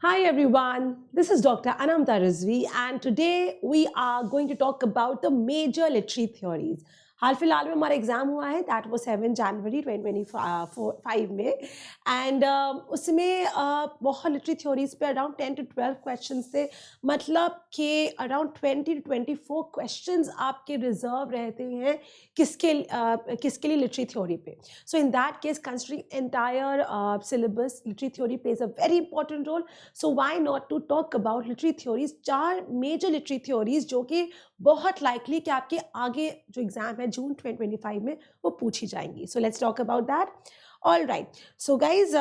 Hi everyone, this is Dr. Anamta Rizvi and today we are going to talk about the major literary theories. हाल फिलहाल में हमारा exam हुआ है that वो 7 जनवरी 2025 में एंड उसमें बहुत लिटरेरी थ्योरीज पे अराउंड 10 to 12 क्वेश्चंस थे मतलब कि अराउंड 20 to 24 क्वेश्चंस आपके रिजर्व रहते हैं किसके लिए लिटरेरी थ्योरी पे. So in that case considering entire syllabus literary theory plays a very important role. So why not to talk about literary theories, 4 major literary theories जो कि बहुत likely कि आपके आगे जो एग्जाम है जून 2025 में वो पूछी जाएंगी. So let's talk about that. All right, so guys,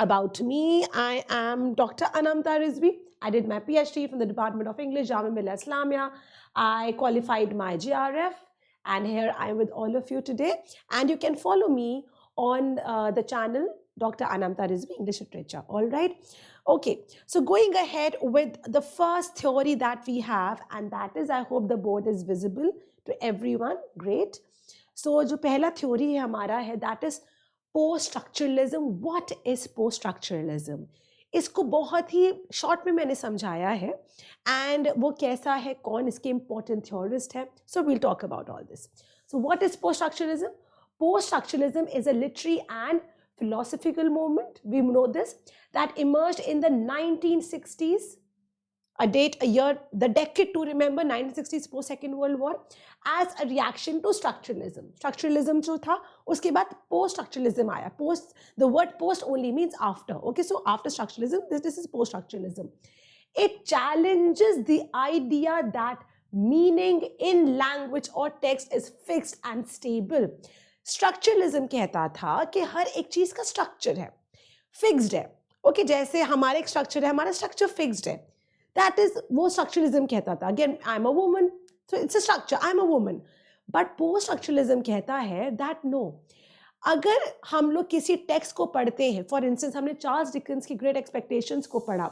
about me, I am Dr. Anamta Rizvi. I did my PhD from the Department of English, Jamia Millia Islamia. I qualified my JRF, and here I am with all of you today. And you can follow me on the channel Dr. Anamta Rizvi English Literature. All right. Okay. So going ahead with the first theory that we have, and that is, I hope the board is visible to everyone. Great. So जो पहला theory है हमारा है, that is post structuralism. What is post structuralism? इसको बहुत ही short में मैंने समझाया है एंड वो कैसा है, कौन इसके इंपॉर्टेंट थ्योरिस्ट है. So we'll talk about all this. So what is post structuralism? Post structuralism is a literary and philosophical movement, we know this, that emerged in the 1960s, a date, a year, the decade to remember, 1960s, post Second World War, as a reaction to structuralism. Structuralism जो था उसके बाद post structuralism आया. Post, the word post only means after. Okay, so after structuralism, this is post structuralism. It challenges the idea that meaning in language or text is fixed and stable. Structuralism कहता था कि हर एक चीज का structure है, fixed है. Okay, जैसे हमारा एक स्ट्रक्चर है, हमारा स्ट्रक्चर फिक्स्ड है. दैट इज वो स्ट्रक्चरलिज्म कहता था. Again, I am a woman, so it's a structure, I am a woman. But post structuralism कहता है दैट नो, अगर हम लोग किसी टेक्स्ट को पढ़ते हैं, फॉर इंस्टेंस हमने चार्ल्स डिकेंस की ग्रेट एक्सपेक्टेशंस को पढ़ा,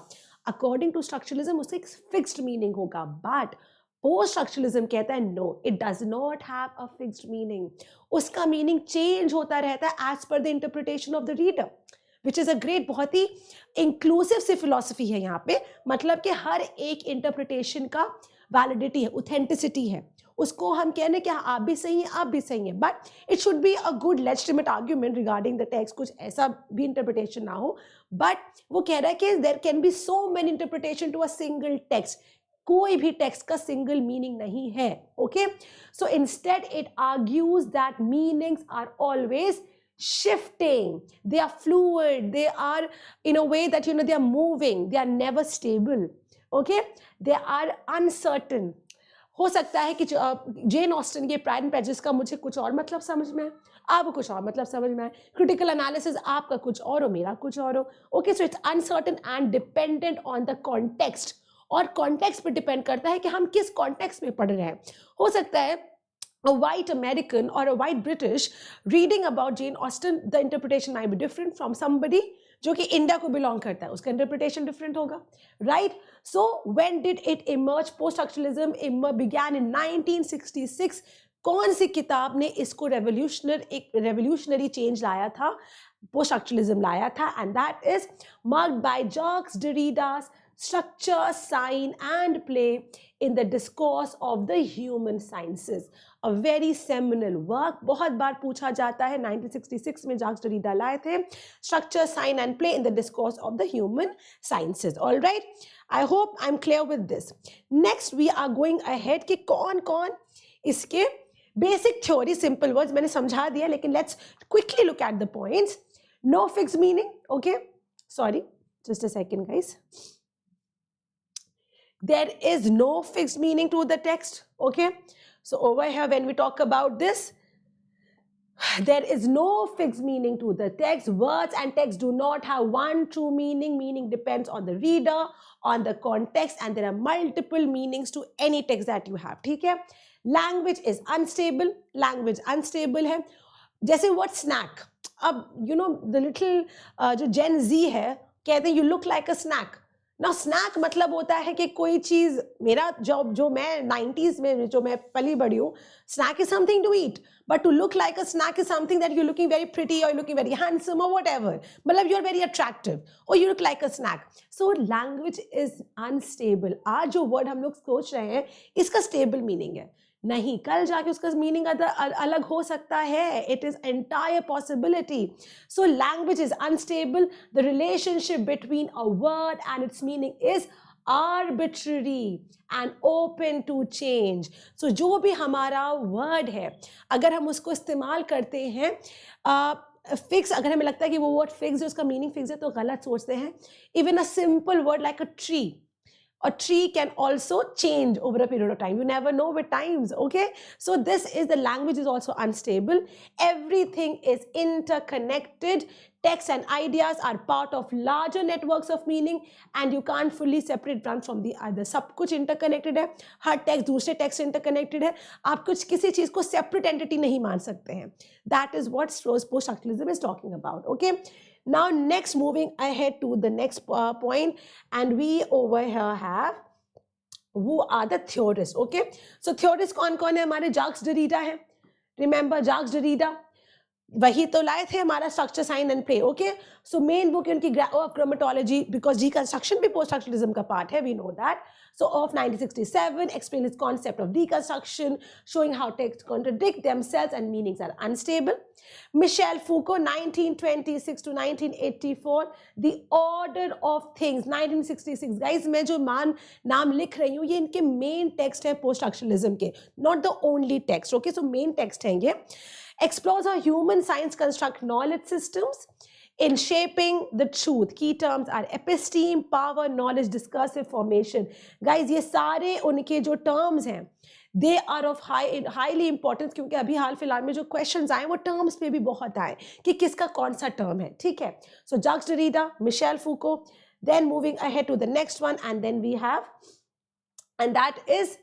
अकॉर्डिंग टू स्ट्रक्चरलिज्म उसका एक फिक्स्ड मीनिंग होगा. बट पोस्ट स्ट्रक्चरलिज्म कहता है no, it does not have a fixed meaning. उसका मीनिंग चेंज होता रहता है as per the interpretation of the reader, which is a great, बहुत ही इंक्लूसिव सी फिलॉसफी है यहाँ पे. मतलब कि हर एक इंटरप्रिटेशन का वैलिडिटी है, ऑथेंटिसिटी है. उसको हम कहने कि आप भी सही हैं, आप भी सही हैं, but it should be a good legitimate argument regarding the text. कुछ ऐसा भी इंटरप्रिटेशन ना हो. बट वो कह रहा है कि there can be so many interpretation to a single text. कोई भी टेक्स्ट का सिंगल मीनिंग नहीं है. Okay, so instead it argues that meanings are always shifting, they are fluid, they are in a way that they are moving, they are never stable. Okay, they are uncertain. हो सकता है कि Jane Austen के pride and prejudice का मुझे कुछ और मतलब समझ में आए, आपको कुछ और मतलब समझ में आए. क्रिटिकल एनालिसिस आपका कुछ और हो, मेरा कुछ और हो. Okay, so it's uncertain and dependent on the context. और कॉन्टेक्स्ट पर डिपेंड करता है कि हम किस कॉन्टेक्स्ट में पढ़ रहे हैं. हो सकता है a white American or a white British reading about Jane Austen, the interpretation might be different from somebody जो कि इंडिया को बिलोंग करता है, उसका इंटरप्रिटेशन डिफरेंट होगा. Right. So when did it emerge? Post structuralism began इन 1966. कौन सी किताब ने इसको रेवोल्यूशनरी चेंज लाया था, पोस्ट स्ट्रक्चरलिज्म लाया था? And that is marked by Jacques Derrida's Structure, Sign and Play in the Discourse of the Human Sciences. A very seminal work. बहुत बार पूछा जाता है. 1966 में जैक्स डेरिडा लाए थे Structure, Sign and Play in the Discourse of the Human Sciences. All right. I hope I'm clear with this. Next we are going ahead कि कौन कौन इसके basic theory, simple words मैंने समझा दिया, लेकिन let's quickly look at the points. No fixed meaning. Okay. Sorry. Just a second, guys. There is no fixed meaning to the text. Okay, so over here when we talk about this, there is no fixed meaning to the text. Words and text do not have one true meaning. Meaning depends on the reader, on the context, and there are multiple meanings to any text that you have. ठीक है. Language is unstable. Language unstable है. जैसे word snack. अब the little जो Gen Z है कहते हैं you look like a snack. ना स्नैक मतलब होता है कि कोई चीज, मेरा जो मैं 90s में जो मैं पली बड़ी हूँ, snack is something to eat, but to look like a snack is something that you looking very pretty और लुकिंग वेरी हैंडसम और व्हाटएवर, मतलब यू आर वेरी अट्रैक्टिव और you look like a snack. So language is unstable. आज जो word हम लोग सोच रहे हैं इसका स्टेबल मीनिंग है नहीं, कल जाके उसका मीनिंग अलग हो सकता है. It is entire possibility. So language is unstable. The relationship between a word and it's meaning is arbitrary and open to change. So जो भी हमारा वर्ड है, अगर हम उसको इस्तेमाल करते हैं फिक्स, अगर हमें लगता है कि वो वर्ड फिक्स है, उसका मीनिंग फिक्स है, तो गलत सोचते हैं. Even a simple word like a tree, a tree can also change over a period of time. You never know with times, okay? So this is, the language is also unstable. Everything is interconnected. Text and ideas are part of larger networks of meaning and you can't fully separate one from the other. सब कुछ interconnected है, हर text दूसरे text से interconnected है. आप कुछ किसी चीज को separate entity नहीं मान सकते हैं. That is what post-structuralism is talking about, okay? Now next, moving ahead to the next point, and we over here have who are the theorists, okay? So theorists कौन कौन है हमारे? Jacques Derrida है, remember Jacques Derrida, वही तो लाए थे हमारा structure sign and play, okay? So main book उनकी क्रोमेटोलॉजी, बिकॉज डिकंस्ट्रक्शन भी पोस्ट स्ट्रक्चरलिज्म का पार्ट है, we know that. So of 1967 explain its concept of deconstruction, showing how texts contradict themselves and meanings are unstable. Michel Foucault 1926 to 1984, The Order of Things 1966. guys मैं जो नाम लिख रही हूँ ये इनके मेन टेक्स्ट है पोस्ट स्ट्रक्चरलिज्म के, not the only text, okay? So main text हैं ये. Explores how human science construct knowledge systems in shaping the truth. Key terms are episteme, power, knowledge, discursive formation. Guys, ये सारे उनके जो terms हैं, they are of highly importance, क्योंकि अभी हाल फिलहाल में जो questions आए वो terms पे भी बहुत आए कि किसका कौन सा term है, ठीक है? So Jacques Derrida, Michel Foucault, then moving ahead to the next one, and then we have, and that is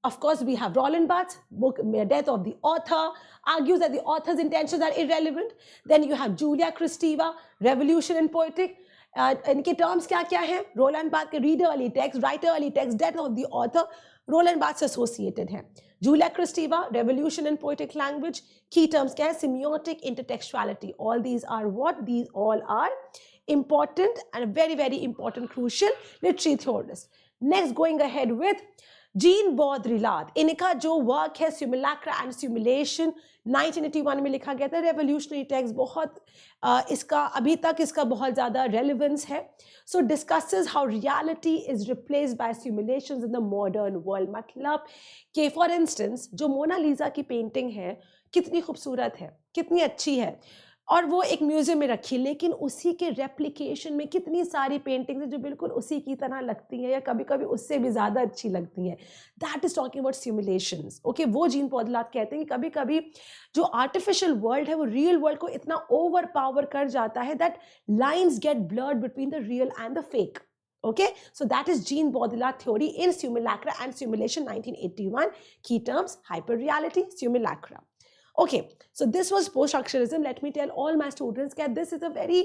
of course, we have Roland Barthes book, Death of the Author, argues that the author's intentions are irrelevant. Then you have Julia Kristeva, Revolution in Poetic. इनके terms क्या क्या हैं? Roland Barthes के reader early text, writer early text, death of the author, Roland Barthes associated हैं. Julia Kristeva, Revolution in Poetic Language. Key terms क्या है? Semiotic, intertextuality. All these are what? These all are important and very, very important, crucial literary theorists. Next, going ahead with Jean Baudrillard, इनका जो work है सिमुलैक्रा and simulation 1981 में लिखा गया था. Revolutionary text, बहुत इसका अभी तक इसका बहुत ज़्यादा रेलिवेंस है. So discusses how reality is replaced by simulations in the modern world. मतलब कि फॉर इंस्टेंस जो मोनालिसा की पेंटिंग है कितनी खूबसूरत है, कितनी अच्छी है, और वो एक म्यूजियम में रखी, लेकिन उसी के रेप्लिकेशन में कितनी सारी पेंटिंग्स हैं जो बिल्कुल उसी की तरह लगती हैं या कभी कभी उससे भी ज़्यादा अच्छी लगती हैं. That is talking about simulations, okay? वो जीन बॉद्रिलाद कहते हैं कि कभी कभी जो आर्टिफिशियल वर्ल्ड है वो रियल वर्ल्ड को इतना ओवर पावर कर जाता है that lines get blurred between the real and the fake. Okay, so that is Jean Baudrillard theory in Simulacra and Simulation 1981. Key terms: hyperreality, simulacra. Okay, so this was post-structuralism. Let me tell all my students that this is a very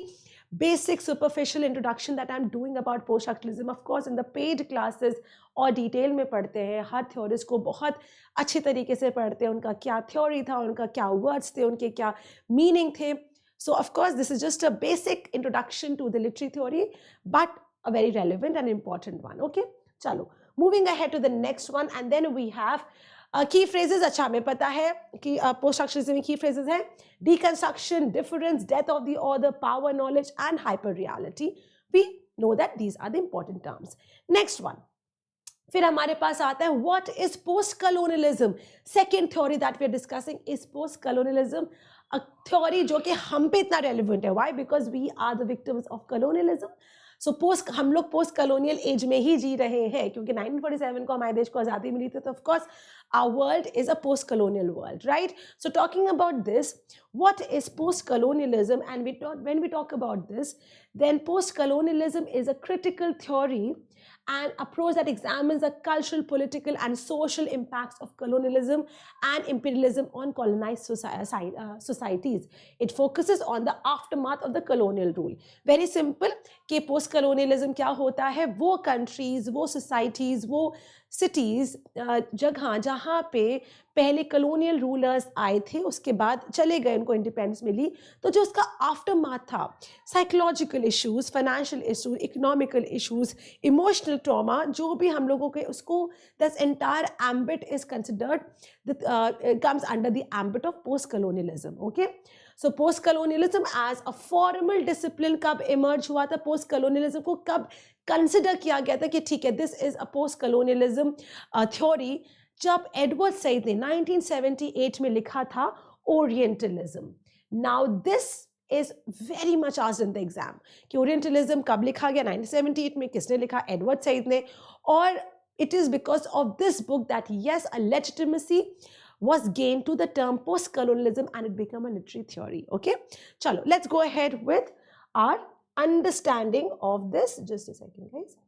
basic, superficial introduction that I'm doing about post-structuralism. Of course, in the paid classes और detail में पढ़ते हैं, हर theorist को बहुत अच्छे तरीके से पढ़ते हैं, उनका क्या थ्योरी था, उनका क्या वर्ड्स थे, उनके क्या मीनिंग थे. So of course, this is just a basic introduction to the literary theory, but a very relevant and important one. Okay, चलो, moving ahead to the next one, and then we have की phrases. अच्छा, हमें पता है कि post structuralism में की phrases है deconstruction, difference, death of the author, power, knowledge and hyper reality. We know that these are the important terms. Next one, फिर हमारे पास आता है what is post colonialism. Second theory that we are discussing is post colonialism, a theory जो कि हम पे इतना relevant है. Why? Because we are the victims of colonialism. सो हम लोग पोस्ट कॉलोनियल एज में ही जी रहे हैं, क्योंकि 1947 को हमारे देश को आज़ादी मिली थी, तो of course our world is a post-colonial world, right? So talking about this, what is post-colonialism? And when we talk about this, then post-colonialism is a critical theory and approach that examines the cultural, political, and social impacts of colonialism and imperialism on colonized societies. It focuses on the aftermath of the colonial rule. Very simple कि post colonialism क्या होता है, वो countries, वो societies, वो cities, जगह जहाँ पे पहले कलोनियल रूलर्स आए थे, उसके बाद चले गए, उनको इंडिपेंडेंस मिली, तो जो उसका आफ्टरमाथ था, psychological issues, financial issues, economical issues, emotional trauma, जो भी हम लोगों के उसको, this entire ambit is considered comes under the ambit of post-colonialism. Okay, so post-colonialism as a formal discipline कब emerge हुआ था, post-colonialism को कब consider किया गया था कि ठीक है, this is a post-colonialism theory, जब एडवर्ड सईद ने 1978 में लिखा था orientalism. Now this is very much asked in the exam कि ओरिएंटलिज्म कब लिखा गया, 1978 में, किसने लिखा, एडवर्ड सईद ने. और it is because of this book that yes, a legitimacy was gained to the term post-colonialism and it became a literary theory. Okay, chalo, let's go ahead with our understanding of this. Just a second, guys.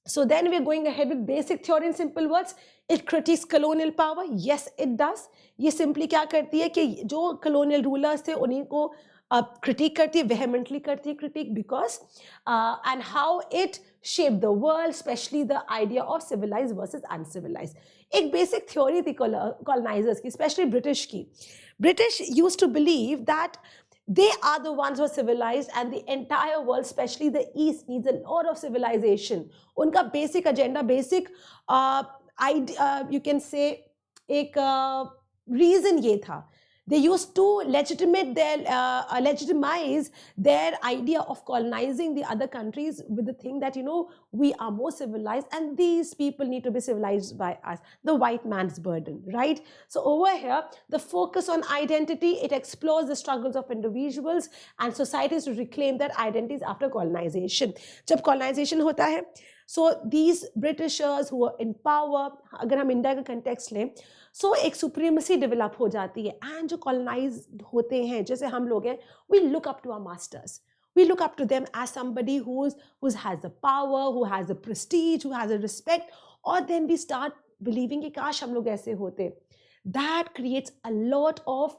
So then we're going ahead with basic theory in simple words. It critiques colonial power. Yes, it does. ये simply क्या करती है कि जो colonial rulers थे उन्हीं को critique करती है, vehemently करती है critique, because and how it shaped the world, especially the idea of civilized versus uncivilized. एक basic theory थी colonizers की, especially British की. British used to believe that they are the ones who are civilized and the entire world, especially the East, needs a lot of civilization. उनका basic agenda, basic you can say एक reason ये था. They used to legitimize their idea of colonizing the other countries with the thing that, you know, we are more civilized and these people need to be civilized by us. The white man's burden, right? So over here, the focus on identity, it explores the struggles of individuals and societies to reclaim their identities after colonization. जब colonization होता है, so these Britishers who are in power, अगर हम India का context लें, so एक supremacy develop हो जाती है, and जो colonized होते हैं, जैसे हम लोग हैं, we look up to our masters. We look up to them as somebody who has the power, who has the prestige, who has the respect, or then we start believing कि काश हम लोग ऐसे होते. That creates a lot of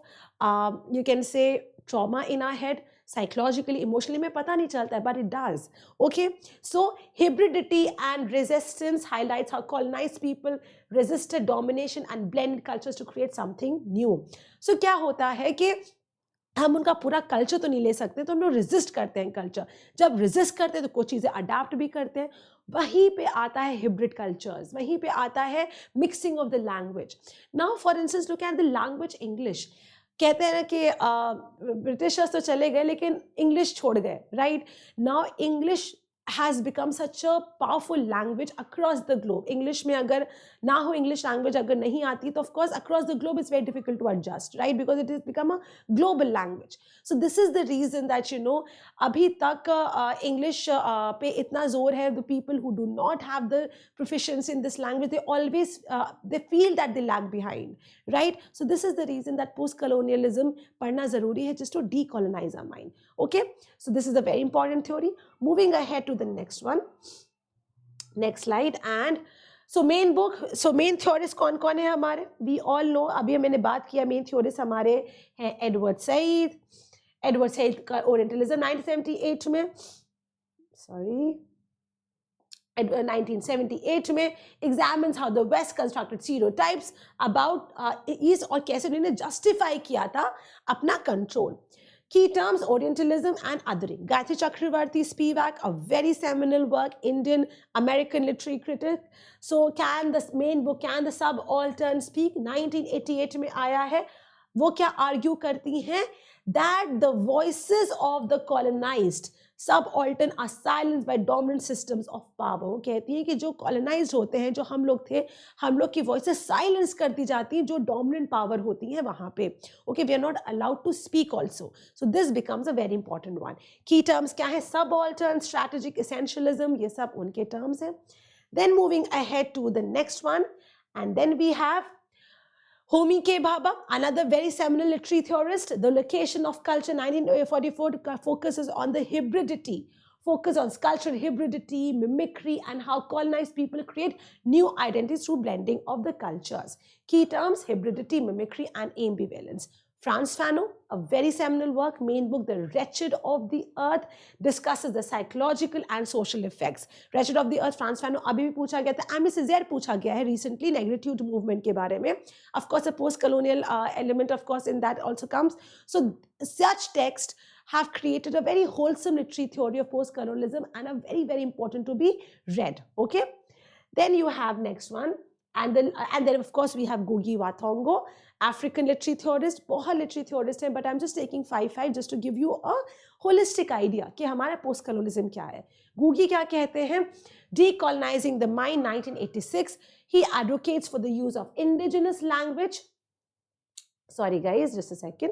you can say trauma in our head. Psychologically, emotionally में पता नहीं चलता है, but it does. Okay, so hybridity and resistance highlights how colonized people resisted domination and blended cultures to create something new. So क्या होता है कि हम उनका पूरा कल्चर तो नहीं ले सकते, तो हम लोग रेजिस्ट करते हैं कल्चर. जब रेजिस्ट करते हैं तो कुछ चीज़ें अडाप्ट भी करते हैं. वहीं पे आता है हिब्रिड कल्चर्स, वहीं पे आता है mixing of the language. Now for instance look at the language English. कहते हैं ना कि ब्रिटिशर्स तो चले गए लेकिन इंग्लिश छोड़ गए, right? Now English has become such a powerful language across the globe. English में अगर ना हो, English language अगर नहीं आती, तो of course across the globe it's very difficult to adjust, right? Because it has become a global language. So this is the reason that, you know, अभी तक English पे इतना जोर है. The people who do not have the proficiency in this language, they always they feel that they lag behind, right? So this is the reason that post-colonialism पढ़ना ज़रूरी है, just to decolonize our mind. Okay, so this is a very important theory. Moving ahead to the next one, next slide. And so main book, so main theorists कौन कौन है हमारे? We all know, अभी मैंने बात किया, main theorists हमारे हैं एडवर्ड सईद का ओरिएंटलिज्म 1978 में, 1978 में examines how the West constructed stereotypes about East और कैसे उन्होंने justify किया था अपना control. Key terms: Orientalism and othering. Gayatri Chakravarti Spivak, a very seminal work, Indian American literary critic. So can the main book, Can the Subaltern Speak, 1988 में आया है. वो क्या argue करती हैं? That the voices of the colonized subaltern are silenced by dominant systems of power. वो कहती हैं कि जो colonized होते हैं, जो हम लोग थे, हम लोग की voices silence कर दी जाती हैं जो dominant power होती हैं वहाँ पे. Okay, we are not allowed to speak also. So this becomes a very important one. Key terms क्या है? Subaltern, strategic essentialism, ये सब उनके terms हैं. Then moving ahead to the next one, and then we have Homi K. Bhabha, another very seminal literary theorist. The Location of Culture, 1944, focuses on the hybridity, focus on cultural hybridity, mimicry, and how colonized people create new identities through blending of the cultures. Key terms: hybridity, mimicry, and ambivalence. Frantz Fanon, a very seminal work, main book, The Wretched of the Earth, discusses the psychological and social effects. Wretched of the Earth, Frantz Fanon अभी भी पूछा गया था, Amy सिज़ेर पूछा गया है recently, negritude movement के बारे में. Of course, a post-colonial element, of course, in that also comes. So such texts have created a very wholesome literary theory of post-colonialism and are very, very important to be read. Okay? Then you have next one. And then of course we have Ngugi wa Thiong'o, African literary theorist. बहुत literary theorist हैं, but I'm just taking 5 just to give you a holistic idea कि हमारा post colonialism क्या है. Ngugi क्या कहते हैं? Decolonizing the Mind, 1986. He advocates for the use of indigenous language. Sorry guys, just a second.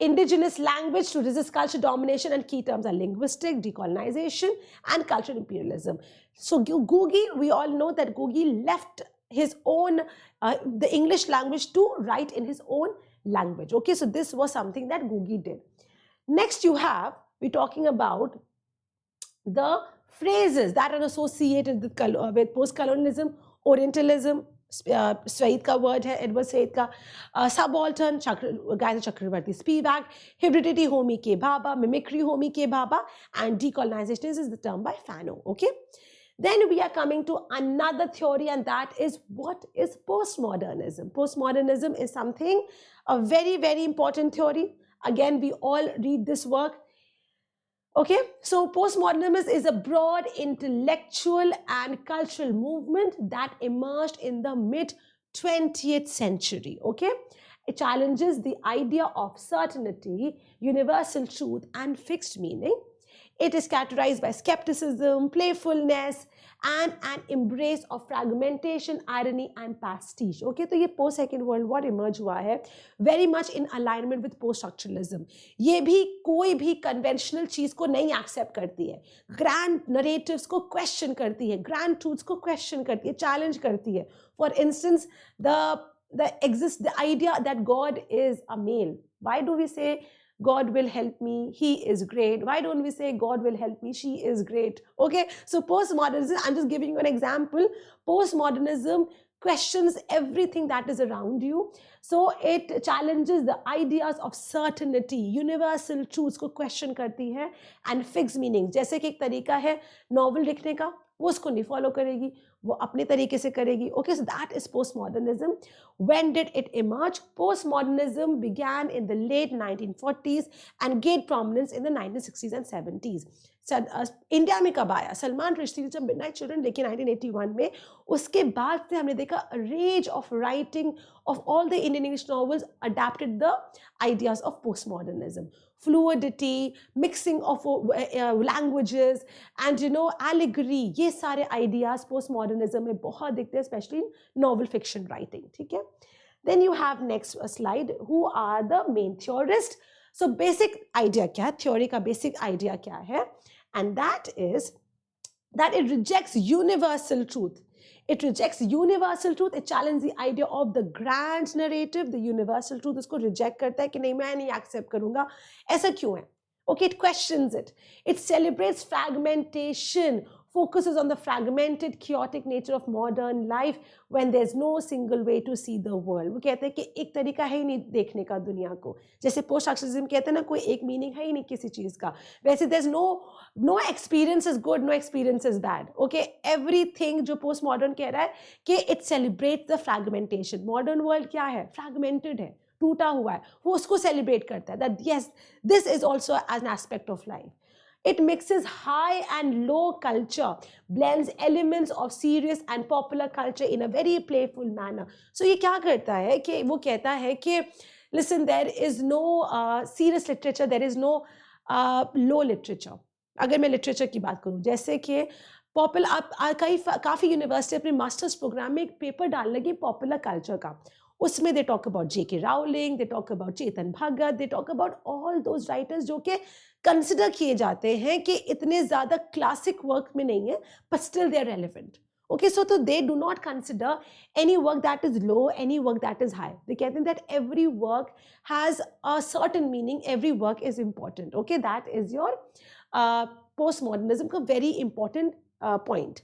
Indigenous language to resist cultural domination, and key terms are linguistic, decolonization, and cultural imperialism. So Ngugi, we all know that Ngugi left his own, the English language to write in his own language. Okay, so this was something that Ngugi did. Next we're talking about the phrases that are associated with post-colonialism, Orientalism. Said का word है, Edward Said का, subaltern, Gayatri Chakravarti Spivak, hybridity, Homi K. Bhabha, mimicry, Homi K. Bhabha, and decolonization is the term by Fanon. Okay, then we are coming to another theory, and that is what is postmodernism. Postmodernism is something, a very, very important theory. Again, we all read this work. Okay, so postmodernism is a broad intellectual and cultural movement that emerged in the mid-20th century. Okay, it challenges the idea of certainty, universal truth, and fixed meaning. It is characterized by skepticism, playfulness, and an embrace of fragmentation, irony, and pastiche. Okay, तो ये post Second World War emerge हुआ है, very much in alignment with post structuralism. ये भी कोई भी conventional चीज को नहीं accept करती है, grand narratives को question करती है, grand truths को question करती है, challenge करती है. For instance, the idea that God is a male. Why do we say God will help me, he is great? Why don't we say God will help me, she is great? Okay, so postmodernism, I'm just giving you an example. Postmodernism questions everything that is around you. So it challenges the ideas of certainty, universal truths को question करती है, and fixed meanings. जैसे कि एक तरीका है novel लिखने का, वो उसको नहीं follow करेगी, वो अपने तरीके से करेगी. Okay, so that is postmodernism. When did it emerge? Postmodernism began in the late 1940s and gained prominence in the 1960s and 70s. India में कब आया? सलमान रुश्दी ने जब मिडनाइट चिल्ड्रन लिखी 1981 में, उसके बाद से हमने देखा range of writing of all the Indian English novels adapted the ideas of postmodernism. Fluidity, mixing of languages, and allegory, ये सारे ideas postmodernism में बहुत दिखते हैं, especially in novel fiction writing. ठीक है? Then you have next slide. Who are the main theorists? So basic idea क्या है? Theory का basic idea क्या है? And that is that it rejects universal truth. It rejects universal truth. It challenges the idea of the grand narrative. The universal truth इसको reject करता है कि नहीं, मैं नहीं accept करूँगा. ऐसा क्यों है? Okay, it questions it. It celebrates fragmentation, focuses on the fragmented, chaotic nature of modern life when there's no single way to see the world. वो कहते हैं कि एक तरीका है ही नहीं देखने का दुनिया को. जैसे पोस्ट स्ट्रक्चरलिज्म कहते हैं ना, कोई एक मीनिंग है ही नहीं किसी चीज का. वैसे there's no experience is good, no experience is bad. Okay, everything जो पोस्ट मॉडर्न कह रहा है कि it celebrates the fragmentation. Modern world क्या है? Fragmented है, टूटा हुआ है. वो उसको सेलिब्रेट करता है that yes, this is also an aspect of life. It mixes high and low culture, blends elements of serious and popular culture in a very playful manner. So ये क्या करता है कि वो कहता है कि listen, there is no serious literature, there is no low literature. अगर मैं लिटरेचर की बात करूँ, जैसे कि काफ़ी यूनिवर्सिटी अपने मास्टर्स प्रोग्राम में एक पेपर डाल लगी पॉपुलर कल्चर का. उसमें they talk about J.K. Rowling, they talk about Chetan Bhagat, they talk about all those writers जो कि consider किए जाते हैं कि इतने ज़्यादा classic work में नहीं है, but still they are relevant. Okay, so they do not consider any work that is low, any work that is high. They कहते हैं that every work has a certain meaning, every work is important. Okay, that is your postmodernism का very important point.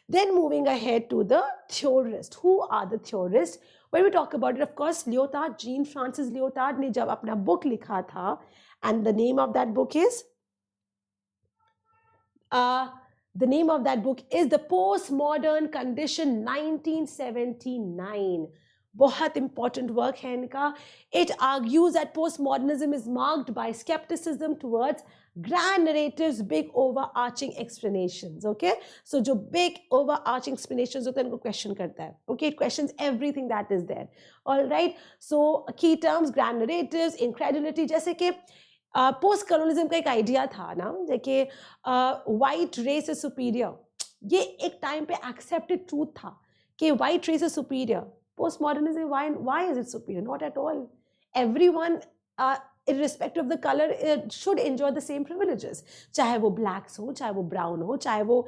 Then moving ahead to the theorists. Who are the theorists? When we talk about it, of course, Lyotard, Jean Francis Lyotard ने जब अपना book लिखा था, and the name of that book is the name of that book is The Postmodern Condition 1979. बहुत important work है इनका. It argues that postmodernism is marked by skepticism towards grand narratives, big overarching explanations. Okay, so जो big overarching explanations होते हैं इनको question करता है. Okay, it questions everything that is there. All right, so key terms, grand narratives, incredulity. जैसे कि post कलोनिज्म का एक आइडिया था ना, जैसे वाइट रेस इज सुपीरियर, ये एक टाइम पे एक्सेप्टेड ट्रूथ था कि white race is superior. Post modernism, why is it superior? Not at all. Everyone irrespective of the color should enjoy the same privileges, चाहे वो blacks हो, चाहे वो brown हो, चाहे वो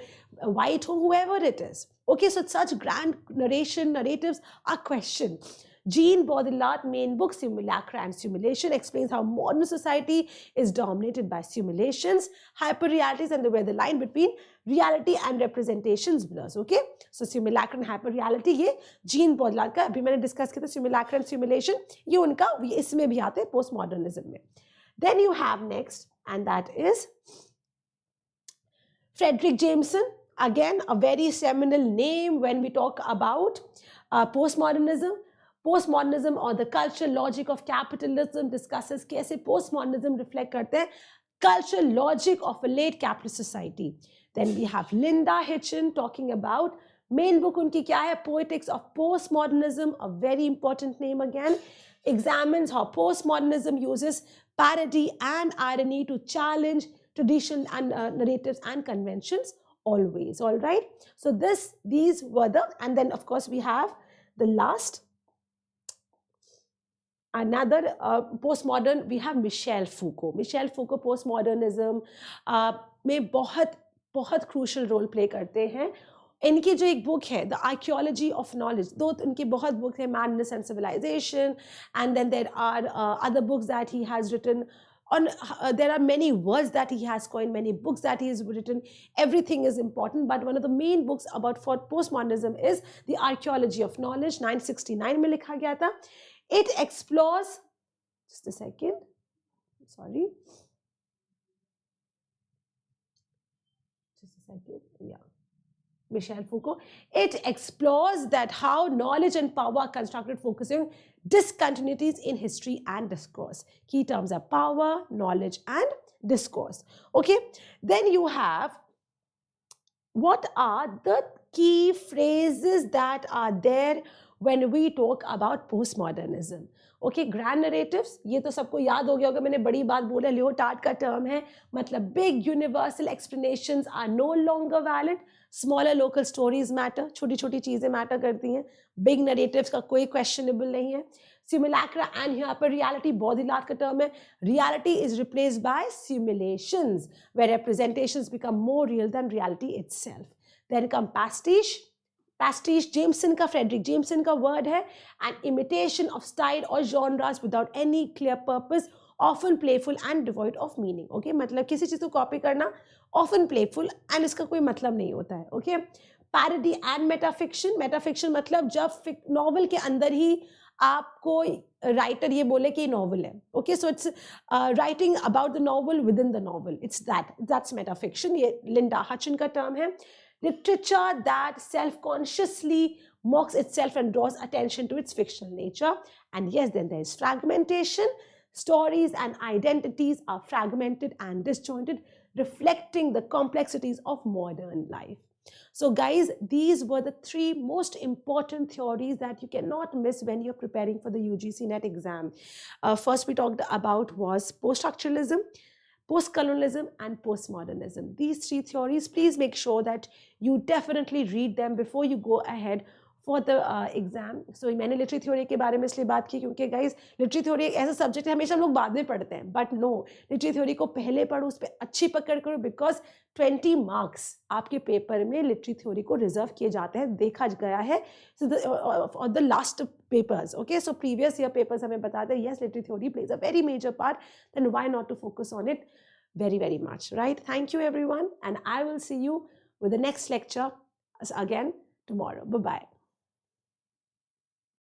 white हो, whoever it is. Okay, so such grand narratives are questioned. Jean Baudrillard's main book, Simulacra and Simulation, explains how modern society is dominated by simulations, hyperrealities, and where the line between reality and representations blurs. Okay, so simulacra and hyperreality, ये Jean Baudrillard का अभी मैंने discuss किया था. simulacra and simulation, ये उनका इसमें भी आते हैं postmodernism में. Then you have next, and that is Frederick Jameson. Again, a very seminal name when we talk about postmodernism. Postmodernism or the cultural logic of capitalism discusses कैसे postmodernism reflect करते हैं cultural logic of a late capitalist society. Then we have Linda Hitchen talking about, main book उनकी क्या है, Poetics of Postmodernism, a very important name again, examines how postmodernism uses parody and irony to challenge traditional and narratives and conventions always. All right, so these were the, and then of course we have the last, another postmodern, we have Michel Foucault. Michel Foucault postmodernism में बहुत crucial role play करते हैं. इनकी जो एक book है, The Archaeology of Knowledge, दो इनकी बहुत books हैं, Madness and Civilization, and then there are other books that he has written on. There are many words that he has coined, many books that he has written. Everything is important, but one of the main books about for postmodernism is The Archaeology of Knowledge, 1969 में लिखा गया था. It explores, just a second, sorry, just a second, yeah, Michel Foucault. It explores that how knowledge and power are constructed, focusing discontinuities in history and discourse. Key terms are power, knowledge, and discourse. Okay, then you have, what are the key phrases that are there when we talk about postmodernism? Okay, grand narratives, ये तो सबको याद हो गया होगा, मैंने बड़ी बात बोला, लियोटार्ड का टर्म है, मतलब big universal explanations are no longer valid, smaller local stories matter, छोटी छोटी चीजें matter करती हैं, big narratives का कोई questionable नहीं है. Simulacra and hyperreality, Baudrillard का term है, reality is replaced by simulations, where representations become more real than reality itself. Then come pastiche. Pastiche, Jameson का, Frederick Jameson का word है, an imitation of style or genres without any clear purpose, often playful and devoid of meaning. Okay, मतलब किसी चीज को copy करना, often playful and इसका कोई मतलब नहीं होता है. Okay, parody and metafiction. Metafiction मतलब जब novel के अंदर ही आपको writer ये बोले कि novel है. Okay, so it's writing about the novel within the novel. It's that's metafiction. ये Linda Hitchen का term है. Literature that self-consciously mocks itself and draws attention to its fictional nature. And yes, then there is fragmentation. Stories and identities are fragmented and disjointed, reflecting the complexities of modern life. So guys, these were the three most important theories that you cannot miss when you're preparing for the UGC NET exam. First we talked about was post-structuralism, post-colonialism, and postmodernism. These three theories, please make sure that you definitely read them before you go ahead for the exam. So मैंने literary theory के बारे में इसलिए बात की क्योंकि guys literary theory एक ऐसा सब्जेक्ट है हमेशा हम लोग बाद में पढ़ते हैं, बट नो, लिटरेरी थ्योरी को पहले पढ़ो, उस पर अच्छी पकड़ करो, बिकॉज 20 मार्क्स आपके पेपर में लिटरेरी थ्योरी को रिजर्व किए जाते हैं, देखा गया है और the last papers. Okay, so previous year papers हमें बताते हैं yes literary theory plays a very major part, then why not to focus on it very, very much, right? Thank you everyone, and I will see you with the next lecture again tomorrow. Bye bye.